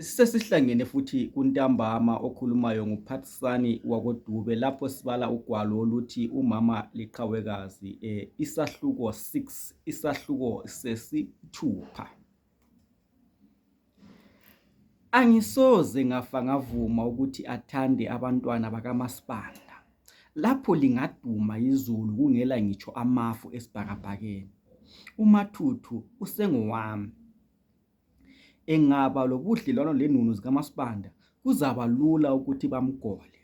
Sesihlangene futhi kuntambama okhulumayo nguphathisani wakoDube lapho sibala ugwalo oluthi umama liqhawekazi isahluko 6 isahluko sesithupha. Angisoze ngavuma ukuthi athande abantwana bakaMaspanda lapho lingaduma izulu kungela ngitsho amafu esibhakabhakeni. uMathuthu usengowami. Engaba lobudlelwano lenunu zikaMaspanda kuzaba lula ukuthi bamgole.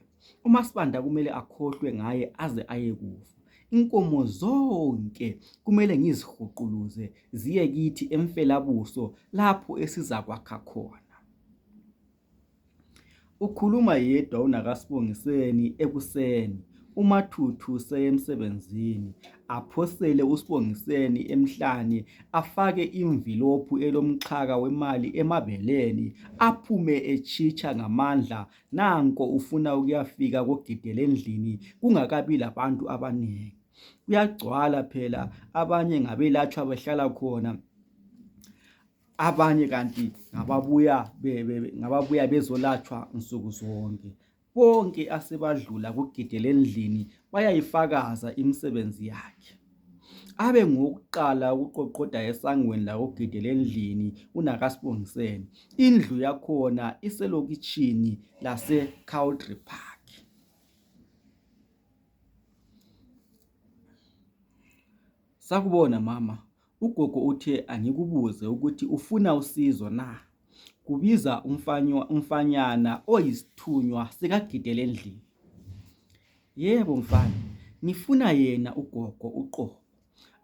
uMaspanda kumele akhohlwe ngaye aze ayekufa. Inkomo zonke kumele ngizihuquluze ziye kithi eMfelabuso lapho esizakwakha khona. Ukhuluma yedwa uNakasibongiseni ekuseni. uMathuthu seyemsebenzini aphosele uSibongiseni emhlane afake imvilophu elomxhaka wemali emabeleni aphume echitsha ngamandla. Nanko ufuna ukuyafika koGidelendlini kungakabi labantu abaningi. Kuyagcwala phela, abanye ngabelatshwa behlala khona, abanye kanti ngababuya bezolatshwa nsuku zonke. Bonke asebadlula kuGidelendlini bayayifakaza imisebenzi yakhe. Abe ngokuqala ukuqoqoda esangweni lakoGidelendlini uNakasibongiseni. Indlu yakhona iselokitshini lase-Cowdray Park. Sakubona mama, ugogo uthe angikubuze ukuthi ufuna usizo na. Kubiza umfanyana oyisithunywa sikaGidelendlini. Yebo mfana, ngifuna yena ugogo uqobo.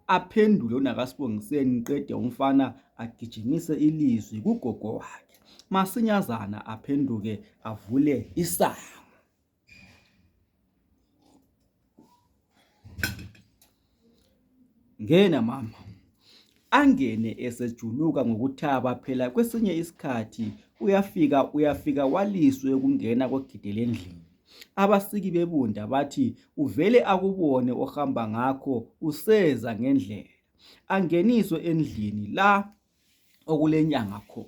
Aphendule uNakasibongiseni qede umfana agijimise ilizwi kugogo wakhe. Masinyazana aphenduke avule isango. Ngena mama. Angene esejuluka ngokuthaba phela kwesinye isikhathi uyafika waliswe ukungena koGidelendlini. Abasiki bebunda bathi uvele akubone ohamba ngakho useza ngendlela. Angeniswe endlini la okulenyanga khona.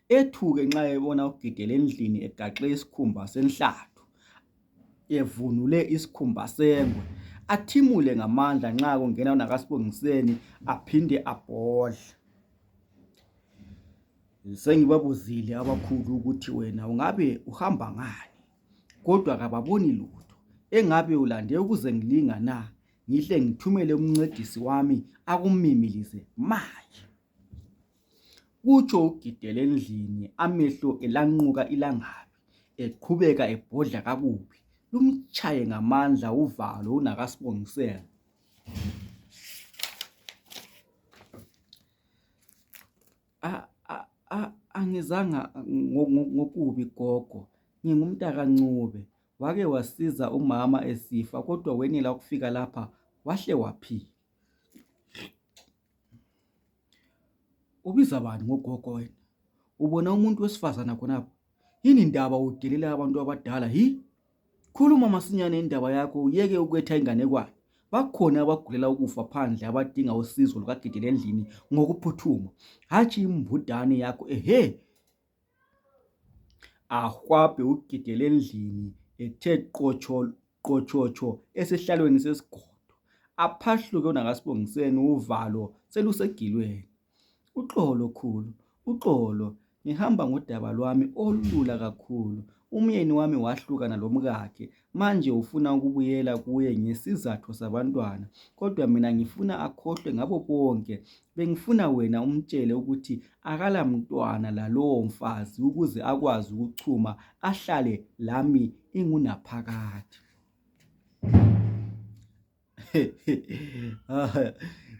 Ethuke nxa ebona uGidelendlini egaxe isikhumba senhlathu, evunule isikhumba sengwe. Athimule ngamandla nxa kungena uNakasibongiseni aphinde abhodle. Sengibabuzile abakhulu ukuthi wena ungabe uhamba ngani, kodwa kababoni lutho. Engabe ulande ukuze ngilinga na, ngihle ngithumele umncedisi wami akumimilize manje. Kutsho uGidelendlini amehlo elanquka ilangabi, eqhubeka ebhodla kakubi. Lumtshaye ngamandla uvalo uNakasibongiseni. Angizanga ngokubi gogo, ngingumntaka Ncube. Wake wasiza umama esifa kodwa wenela ukufika lapha wahle waphila. Ubiza bani ngogogo wena? Ubona umuntu wesifazana khonapha? Yini indaba udelela abantu abadala Khuluma masinyane indaba yakho uyeke ukwetha inganekwane. Bakhona abagulela ukufa phandle abadinga usizo lukaGidelendlini ngokuphuthuma. Hatshi imbudane yakho Ahwabhe uGidelendlini ethe qochocho esihlalweni sesigodo. Aphahluke uNakasibongiseni uvalo selusegilweni. Uxolo khulu, uxolo. Ngihamba ngodaba lwami olula kakhulu. Umyeni wami wahlukana lomkakhe. Manje ufuna ukubuyela kuye ngesizathu sabantwana. Kodwa mina ngifuna akhohlwe ngabo bonke. Bengifuna wena umtshele ukuthi akala mntwana lalowo mfazi ukuze akwazi ukuchuma ahlale lami ingunaphakade.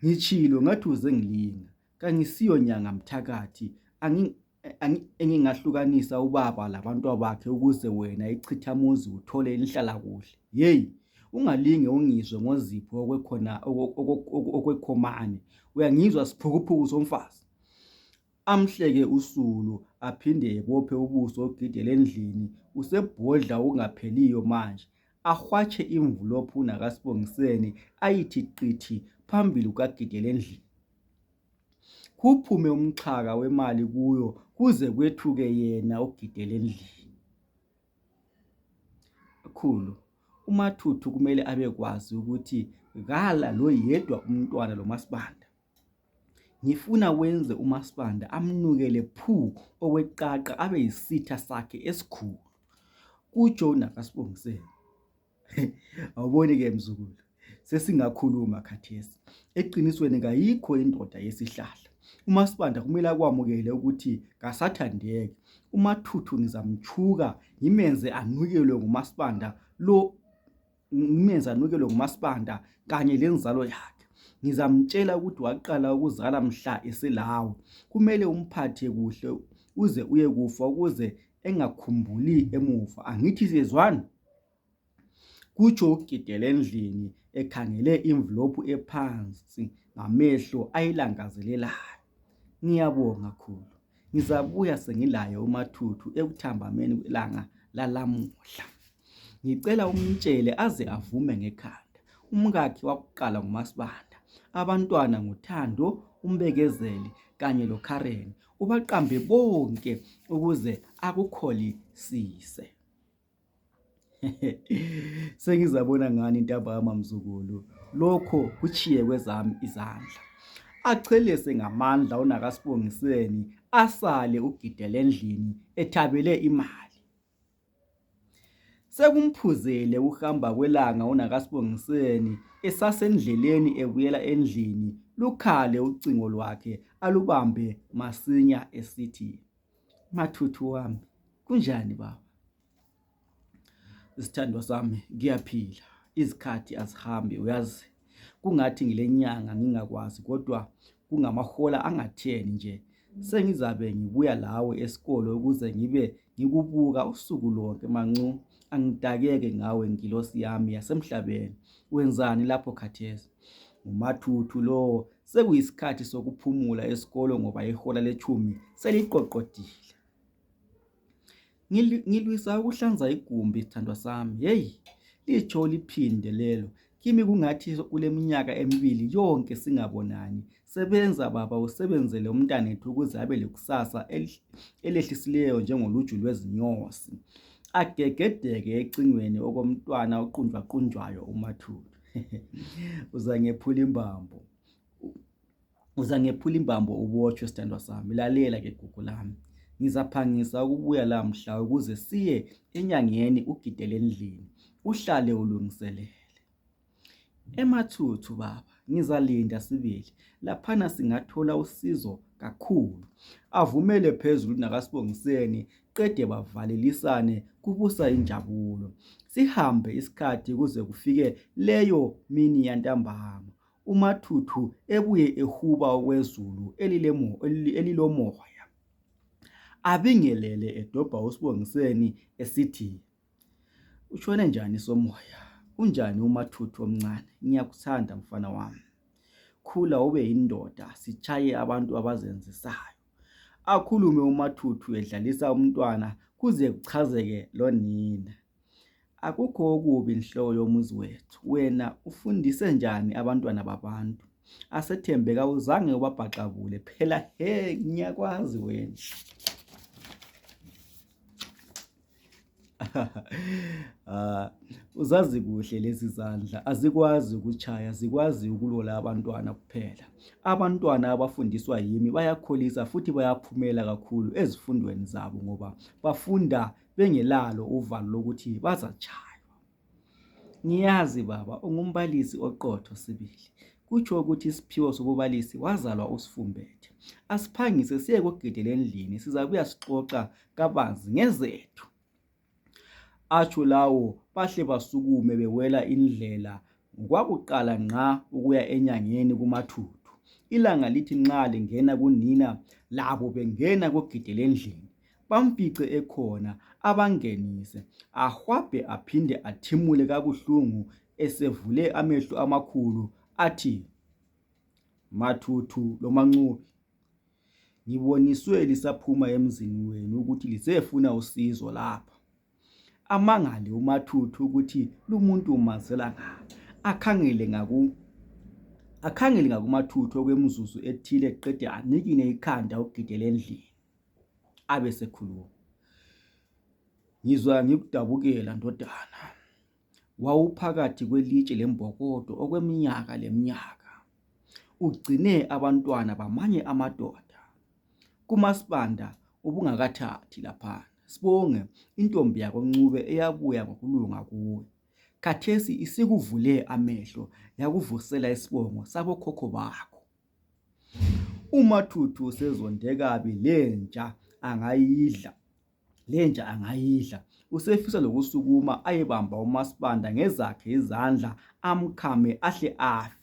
Ngitshilo ngathi uze ngilinga. Kangisiyo nyanga mthakathi. Engingahlukanisa ubaba labantu bakhe ukuze wena ichithamuzi uthole inhlala kuhle. Ungalinge ungizwe ngozipho okwekhomane. Uyangizwa siphukuphuku somfazi. Amhleke usulu aphinde ebophe ubuso uGidelendlini. Usebhodla ungapheliyo manje. Ahwatshe imvilophu uNakasibongiseni ayithi qithi phambili kukaGidelendlini. kuphume umxhaka wemali kuyo kuze kwethuke yena ogidela endlini. Kakhulu uMathuthu kumele abekwazi ukuthi kala lo yedwa umntwana lo Masibanda. Ngifuna wenze uMasibanda amnukele phu okweqaqa abe yisitha sakhe esikhulu, kutsho uNakasibongiseni. Awuboni ke mzukulu, sesingakhuluma khathesi. Eqinisweni kayikho indoda yesihlahla. uMasibanda kumele akwamukele ukuthi kasathandeki. uMathuthu ngizamchuka ngimenze anukelwe nguMasibanda kanye lenzalo yakhe. Ngizamtshela ukuthi waqala ukuzala mhla eselawe. Kumele umphathe kuhle uze uye kufa ukuze engakhumbuli emuva. Angithi siyezwana? Kutsho ugidela endlini ekhangele envelope ephansi ngamehlo ayilangazelelayo. Ngiyabonga kakhulu. Ngizabuya sengilaye uMathuthu ekuthambameni kwelanga lalamuhla. Ngicela umtshele aze avume ngekhanda. Umkakhe wakuqala nguMasibanda, abantwana nguThando, uMbekezeli kanye loKaren. Ubaqambe bonke ukuze akukholisise. Sengizabona ngani ntambama mzukulu, lokho kuchiye kwezami izandla. Achelese ngamandla uNakasibongiseni asale ugidela endlini ethabele imali. Sekumphuzele uhamba kwelanga uNakasibongiseni esasendleleni ebuyela endlini, lukhale ucingo lwakhe alubambe masinya esithi, Mathuthu wami, kunjani baba? Isithandwa sami, ngiyaphila. Izikhathi azihambi uyazi. Kungathi ngilenyanga ngingakwazi kodwa kungamahola angatheni nje. Sengizabe ngibuya lawe esikolo ukuze ngibe ngikubuka usuku lonke mancu. Angidakeke ngawe ngilosi yami yasemhlabeni. Wenzani lapho khathesi? uMathuthu lo sekuyisikhathi sokuphumula esikolo ngoba ihola le-10 seliqoqodile. Ngilwisa ukuhlanza igumbi sithandwa sami. Hey, litsho liphinde lelo. Kimi kungathi kuleminyaka emibili yonke singabonani. Sebenza baba, usebenzele umntanethu ukuze abe lekusasa elehlisileyo njengoluju lwezinyosi. Agegedeke ecingweni okomntwana oqunjwa-qunjwayo uMathuthu. Uzangephula imbambo ubotshwe sithandwa sami. Lalela ke gugu lami. Ngizaphangisa ukubuya lamhla ukuze siye enyangeni ugidele endlini. Uhlale ulungiselele. eMathuthu baba, ngizalinda sibili. Laphana singathola usizo kakhulu. Avumele phezulu uNakasibongiseni qede bavalelisane kubusa injabulo. Sihambe isikhathi kuze kufike leyo mini yantambama. uMathuthu ebuye ehuba okwezulu elilomoya. Abingelele edobha uSibongiseni esithi, utshone njani Somoya? Unjani uMathuthu omncane? Ngiyakuthanda mfana wami. Khula ube yindoda, sichaye abantu abazenzisayo. Akhulume uMathuthu edlalisa umntwana kuze kuchazeke lonina. Akukho okubi inhloko yomuzi wethu. Wena ufundise njani abantwana babantu? Asethembeka uzange ubabhaxabule phela ngiyakwazi wena. Uzazi kuhle lezi zandla azikwazi ukuchaya, zikwazi ukulola abantwana kuphela. Abantwana abafundiswa yimi bayakholisa futhi bayaphumela kakhulu ezifundweni zabo ngoba bafunda bengelalo uvalo lokuthi bazachaywa. Ngiyazi baba, ungumbalisi oqotho sibili. Kutsho ukuthi isiphiwo sobubalisi wazalwa usifumbethe. Asiphangise siye kugidela endlini, sizabuya sixoxa kabanzi ngezethu. Atsho lawo bahle basukume bewela indlela. Ngwakuqala nqa ukuya enyangeni kuMathuthu. Ilanga lithi nqa lingena kunina, labo bengena kugidela endlini. Bamfice ekhona, abangenise. Ahwabhe aphinde athimule kabuhlungu esevule amehlo amakhulu athi, Mathuthu lo Mancubi, ngiboniswe lisaphuma emzini wenu ukuthi lisefuna usizo lapha. Amangale uMathuthu ukuthi lumuntu umazela ngaphi. Akhangele akhangele ngakumathuthu okwemizuzu ethile eqede anikine ikhanda ugidele endlini abe sekhuluma. Ngizwa ngikudabukela ndodana. Wawuphakathi kwelitshe lembokodo okweminyaka leminyaka. Ugcine abantwana bamanye amadoda. KuMaSibanda ubungakathathi lapha. Sibonge intombi yakoNcube eyabuya ngokulunga kuwe. Khathesi isikuvule amehlo yakuvusela isibongo sabokhokho bakho. UMathuthu usezonde kabi lentsha angayidla. Usefisa lokusukuma ayebamba uMaSibanda ngezakhe izandla amkhame ahle afe.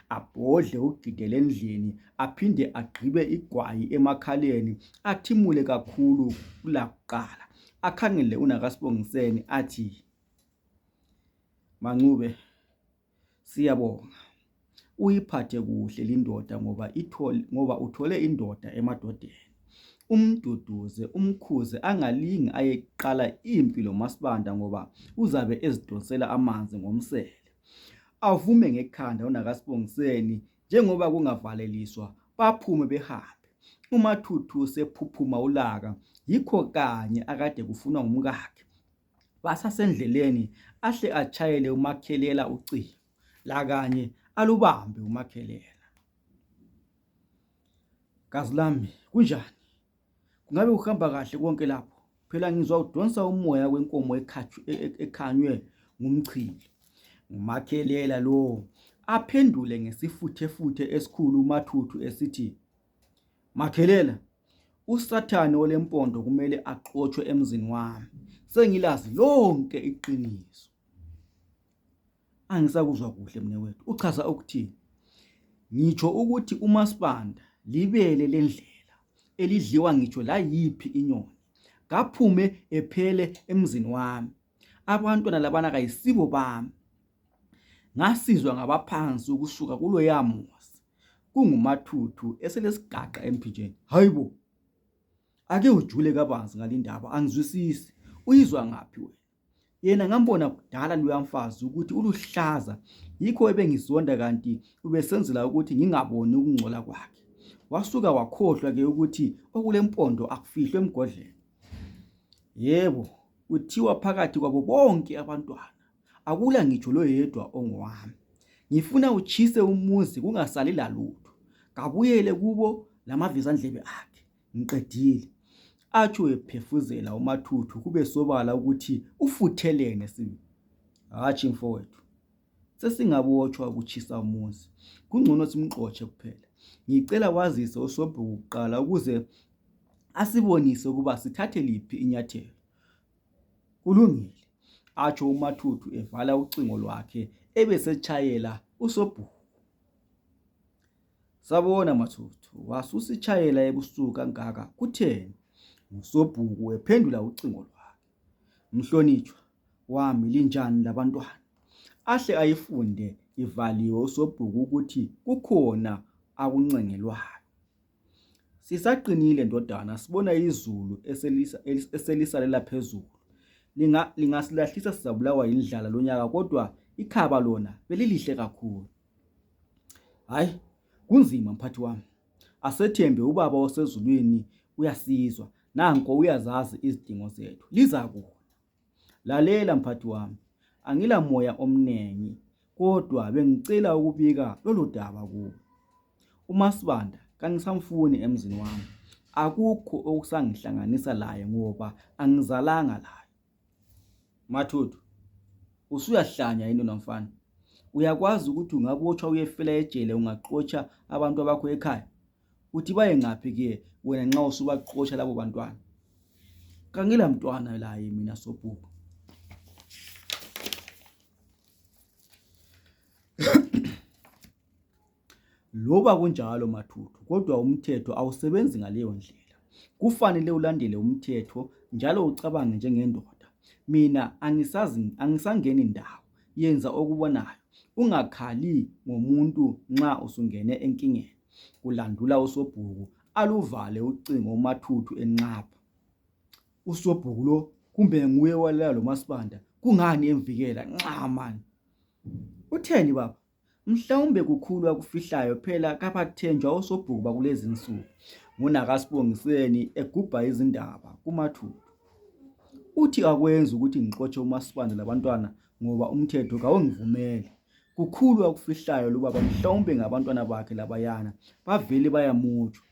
Abhodle ugidele endlini aphinde agqibe igwayi emakhaleni athimule kakhulu kulakuqala. Akhangele uNakasibongiseni athi, "Mancube, siyabonga. Uyiphathe kuhle lindoda ngoba uthole indoda emadodeni. Umduduze, umkhuze angalingi ayeqala impi loMaSibanda ngoba uzabe ezidonsela amanzi ngomsele. Avume ngekhanda uNakasibongiseni njengoba kungavaleliswa baphume behambe. UMathuthu sephuphuma ulaka yikho kanye akade kufunwa ngumkakhe. Basasendleleni ahle achayele uMakhelela ucingo la kanye alubambe uMakhelela. Gazi lami kunjani? Kungabe uhamba kahle konke lapho? Phela ngizwa udonsa umoya wenkomo ekhanywe ngumchili." UMakhelela lo aphendule ngesifuthefuthe esikhulu uMathuthu esithi, "Makhelela, uSathane olempondo kumele axotshwe emzini wami. Sengilazi lonke iqiniso." Angisakuzwa kuhle mnewethu. Uchaza ukuthini? Ngitsho ukuthi uMaSibanda libele lendlela elidliwa ngitsho la yiphi inyoni. Kaphume ephele emzini wami. Abantwana labana kayisibo bami. Ngasizwa ngabaphansi ukusuka kulo yamuzi. KunguMathuthu eselesigaqa emphinjeni. Hayibo. Ake ujule kabanzi ngalindaba, angizwisisi. Uyizwa ngaphi wena? Yena ngambona kudala luyamfazi ukuthi uluhlaza, yikho ebengizonda kanti ubesenzela ukuthi ngingaboni ukungcola kwakhe. Wasuka wakhohlwa ke ukuthi okulempondo akufihlwe emgodleni. Yebo, kuthiwa phakathi kwabo bonke abantwana akula ngitsho lo yedwa ongowami. Ngifuna uchise umuzi kungasali lalutho. Kabuyele kubo lamavizandlebe akhe. Ngiqedile. Atsho ephefuzela uMathuthu kube sobala ukuthi ufuthelene sibi. Hatshi mfowethu. Sesingabotshwa ukuchisa umuzi. Kungcono simxotshe kuphela. Ngicela wazise uSobhuku kuqala ukuze asibonise ukuba sithathe liphi inyathelo. Kulungile. Atsho uMathuthu evala ucingo lwakhe ebesechayela uSobhuku. Sabona Mathuthu, wasusitshayela ebusuku kangaka kutheni? uSobhuku wephendula ucingo lwakhe. Mhlonitshwa wami linjani labantwana? Ahle ayifunde ivaliwe uSobhuku ukuthi kukhona akuncengelwayo. Sisaqinile ndodana, sibona izulu eselisalela phezulu. Lingasilahlisa sizabulawa indlala lonyaka kodwa ikhaba lona belilihle kakhulu. Hayi, kunzima mphathi wami. Asethembe ubaba osezulwini uyasizwa. Nanko uyazazi izidingo zethu. Liza kuona. Lalela mphathi wami. Angila moya omnengi kodwa bengicela ukubika lolu daba kuwe. uMaSibanda kangisamfuni emzini wami. Akukho okusangihlanganisa laye ngoba angizalanga laye. Mathuthu, usuyahlanya yini nomfana? Uyakwazi ukuthi ungabotshwa uyefela ejele ungaxotsha abantu abakho ekhaya? Uthi baye ngaphi ke wena nxa usubaqotsha labo bantwana? Kangila mntwana laye mina Sobhuku. Loba kunjalo Mathuthu, kodwa umthetho awusebenzi ngaleyo ndlela. Kufanele ulandele umthetho njalo ucabange njengendoda. Mina angisangeni indawo. Yenza okubonayo. Ungakhali ngomuntu nxa usungene enkingeni. Kulandula uSobhuku aluvale ucingo uMathuthu enqapha. uSobhuku lo kumbe nguye walela lo Masibanda? Kungani emvikela? Nxa manje. Utheni baba? Mhlawumbe kukhulu akufihlayo phela kaphathenjwa osobhuku kulezi insuku nguNakasibongiseni egubha izindaba kumathupha. Uthi akwenzi ukuthi ngixotshe uMaSibanda labantwana ngoba umthetho kawungivumeli. Kukhulu akufihlayo lubaba, mhlawumbe ngabantwana bakhe labayana bavele bayamutshwa.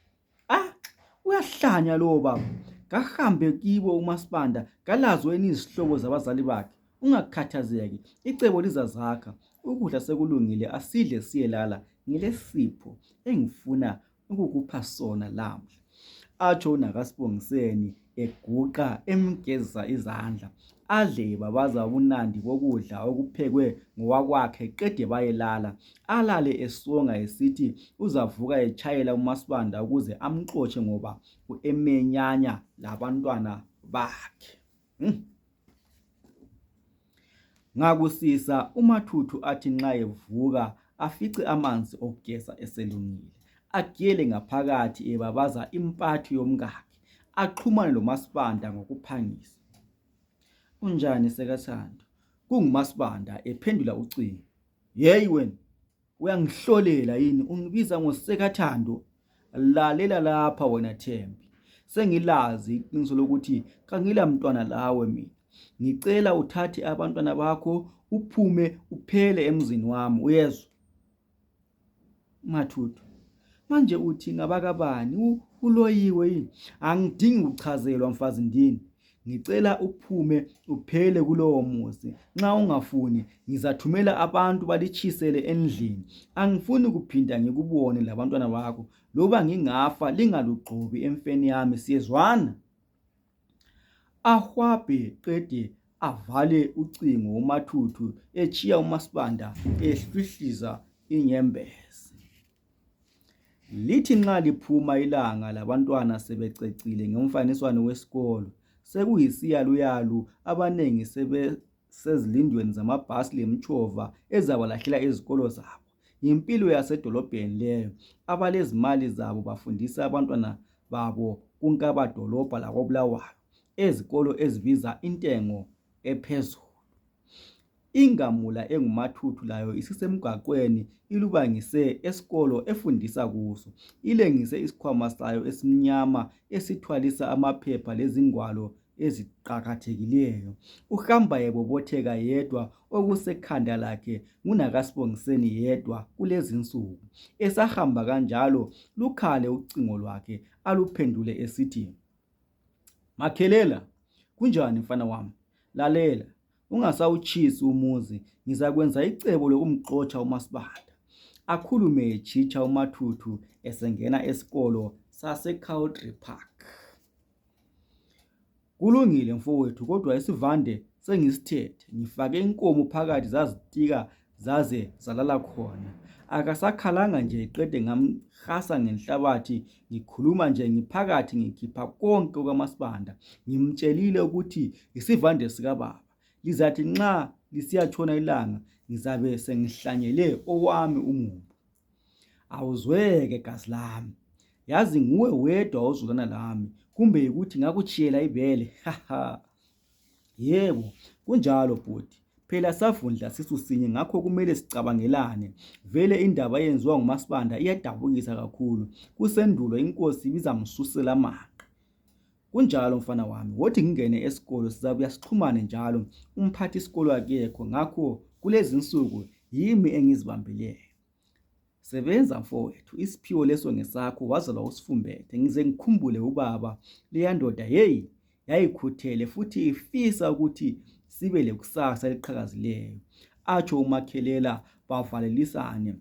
Uyahlanya lo baba. Kahambe kibo uMaSibanda, kalazo izihlobo zabazali bakhe. Ungakhathazeki, icebo lizazakha. Ukudla sekulungile, asidle siyelala ngilesipho engifuna ukukupha sona lamhla. Atsho uNakasibongiseni eguqa emgeza izandla. Adle babaza ubunandi bokudla okuphekwe ngowakwakhe qede bayelala. Alale esonga esithi uzavuka etshayela uMaSibanda ukuze amxotshe ngoba emenyanya labantwana bakhe. Ngakusisa uMathuthu athi nxa evuka afice amanzi okugeza eselungile, agele ngaphakathi ebabaza impathu yomkakhe, axhumane loMaSibanda ngokuphangisa. Unjani sekaThando? KunguMaSibanda ephendula ucingo. Yeyi wena, uyangihlolela yini ungibiza ngosekaThando? Lalela lapha wena Thembi, sengilazi iqiniso lokuthi kangila mntwana lawe mina. Ngicela uthathe abantwana bakho uphume uphele emzini wami, uyezwa? Mathuthu, manje uthi ngabakabani? Uloyiwe yini? Angidingi ukuchazelwa mfazi ndini. Ngicela uphume uphele kulowo muzi. Nxa ungafuni ngizathumela abantu balichisele endlini. Angifuni kuphinda ngikubone labantwana bakho. Loba ngingafa lingalugxobi emfeni yami, siyezwana? Ahwabhe qede avale ucingo uMathuthu echiya uMaSibanda ehlwihliza inyembezi. Lithi nxa liphuma ilanga labantwana sebececile ngomfaniswano wesikolo, sekuyisiyaluyalu, abanengi sebesezilindweni zamabhasi lemtshova ezabalahlela izikolo zabo. Impilo yasedolobheni leyo. Abalezimali zabo bafundisa abantwana babo kunkabadolobha lakoBulawayo, ezikolo ezibiza intengo ephezulu. Ingamula enguMathuthu layo isisemgwaqweni ilubangise esikolo efundisa kuso. Ilengise isikhwama sayo esimnyama esithwalisa amaphepha lezingwalo eziqakathekileyo. Uhamba ebobotheka yedwa, okusekhanda lakhe nguNakasibongiseni yedwa kulezi insuku. Esahamba kanjalo lukhale ucingo lwakhe aluphendule esithi, Makhelela, kunjani mfana wami? Lalela, ungasawutshisi umuzi, ngizakwenza icebo lokumxotsha uMaSibanda. Akhulume etshitsha uMathuthu esengena esikolo saseCowdray Park. Kulungile mfowethu, kodwa isivande sengisithethe. Ngifake inkomo phakathi zazitika zaze zalala khona. Akasakhalanga nje qede ngamhasa ngenhlabathi. Ngikhuluma nje ngiphakathi ngikhipha konke kwaMaSibanda. Ngimtshelile ukuthi isivande sikababa. Lizathi nxa lisiyatshona ilanga ngizabe sengihlanyele owami umumbu. Awuzweke gazi lami. Yazi nguwe wedwa ozulana lami, kumbe ukuthi ngakuchiyela ibele. Yebo, kunjalo bhuti. Phela savundla sisu sinye, ngakho kumele sicabangelane. Vele indaba yenziwa nguMaSibanda iyadabukisa kakhulu. Kusendulo inkosi ibizamsusela amanga. Kunjalo mfana wami, wothi ngingene esikolo sizabuya sixhumane njalo. Umphathi isikolo akekho, ngakho kulezi insuku yimi engizibambileyo. Sebenza mfowethu, isiphiwo leso ngesakho, wazalwa usifumbethe. Ngize ngikhumbule ubaba, leya ndoda yeyi yayikhuthele futhi ifisa ukuthi sibe lekusasa eliqhakazileyo. Atsho uMakhelela bavalelisane.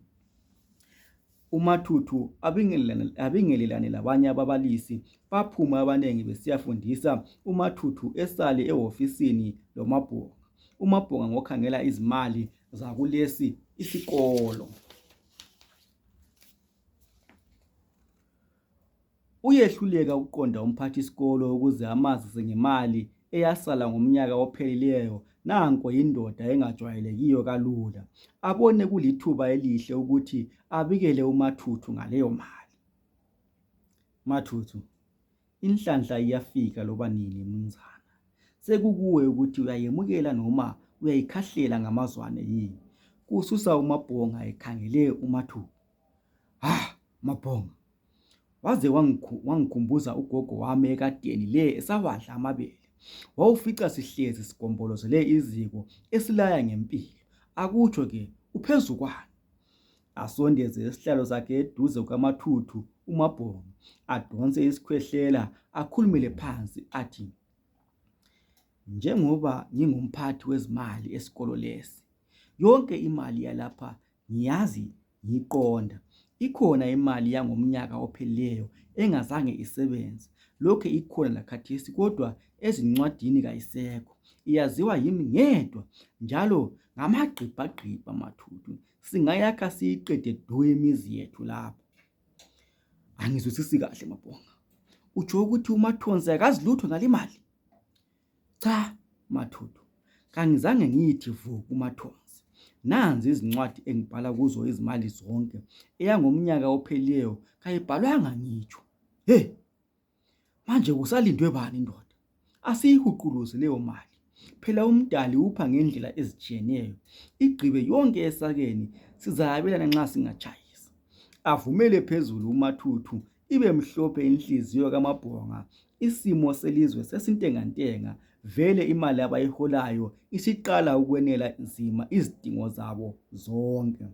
uMathuthu abingelelane labanye ababalisi. Baphuma abanengi besiyafundisa, uMathuthu esale ehofisini loMabhonga. uMabhonga ngokhangela izimali zakulesi isikolo. Uyehluleka ukuqonda umphathi isikolo ukuze amazise ngemali eyasala ngomnyaka ophelileyo. Nanko indoda engajwayelekiyo kalula. Abone kulithuba elihle ukuthi abikele uMathuthu ngaleyo mali. Mathuthu, inhlanhla iyafika loba nini mnumzana. Sekukuwe ukuthi uyayemukela noma uyayikhahlela ngamazwane yini. kususa uMabhonga ekhangele uMathupha. Mabhonga, waze wangikhumbuza ugogo wami ekadeni le esawadla amabele. Wawufica sihlezi sigombolozele iziko esilaya ngempilo. Akutsho ke uphezukwani. Asondeze isihlalo sakhe eduze kukaMathuthu uMabhonga, adonse isikhwehlela, akhulumele phansi athi, njengoba ngingumphathi wezimali esikolo lesi, yonke imali yalapha ngiyazi ngiqonda. Ikhona imali yangomnyaka ophelileyo engazange isebenze, lokho ikhona lakhathesi kodwa ezincwadini kayisekho. Iyaziwa yimi ngedwa njalo ngamagqibhagqibha Mathuthu. Singayakha siyiqede du imizi yethu lapha. Angizwisisi kahle Mabhonga. Utsho ukuthi uMathonsi akazi lutho ngalimali? Cha Mathuthu, kangizange ngithi vu kuMathonsi. Nanzi izincwadi engibhala kuzo izimali zonke. Eyangomnyaka ophelileyo kayibhalwanga ngitsho. Manje kusalindwe bani ndoda? Asiyihuquluze leyo mali. Phela umdali upha ngendlela ezijiyeneyo. Igqibe yonke esakeni sizayabelana nxa singatshayisa. Avumele phezulu uMathuthu, ibe mhlophe inhliziyo kaMabhonga. Isimo selizwe sesintengantenga. Vele imali abayiholayo isiqala ukwenela nzima izidingo zabo zonke.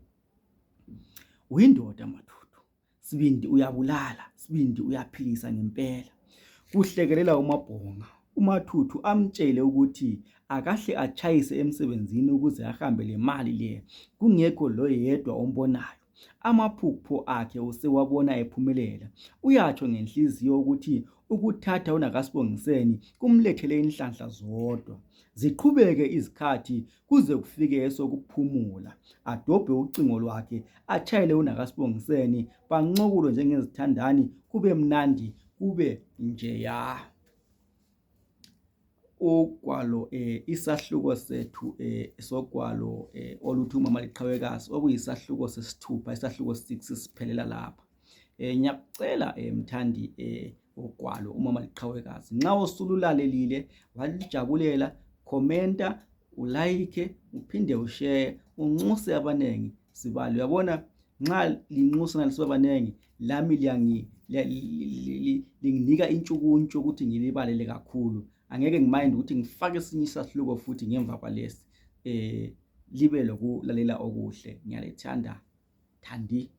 Uyindoda Mathuthu, sibindi uyabulala, sibindi uyaphilisa ngempela. Kuhlekelela uMabhonga. uMathuthu amtshele ukuthi akahle atshayise emsebenzini ukuze ahambe le mali le, kungekho loyedwa ombonayo. Amaphupho akhe usewabona ephumelela. Uyatsho ngenhliziyo ukuthi ukuthatha uNakasibongiseni kumlethele inhlanhla zodwa. Ziqhubeke izikhathi kuze kufike esokuphumula. Adobhe ucingo lwakhe, atshayele uNakasibongiseni, bancokulo njengezithandani, kube mnandi, kube njeya. Ugwalo isahluko sethu sogwalo oluthi uMama Liqhawekazi okuyisahluko sesithupha, isahluko 6 siphelela lapha. Ngiyakucela mthandi ugwalo uMama Liqhawekazi, nxa usululalelile walijabulela, commenta, ulike, uphinde ushare, unxuse abanengi sibalo. Uyabona nxa linxusa nalisiba abanengi lami linginika intshukuntshu ukuthi ngilibalele kakhulu. Angeke ngimayindi ukuthi ngifake esinye isahluko futhi ngemva kwalesi libe lokulalela okuhle. Ngiyalithanda, Thandi.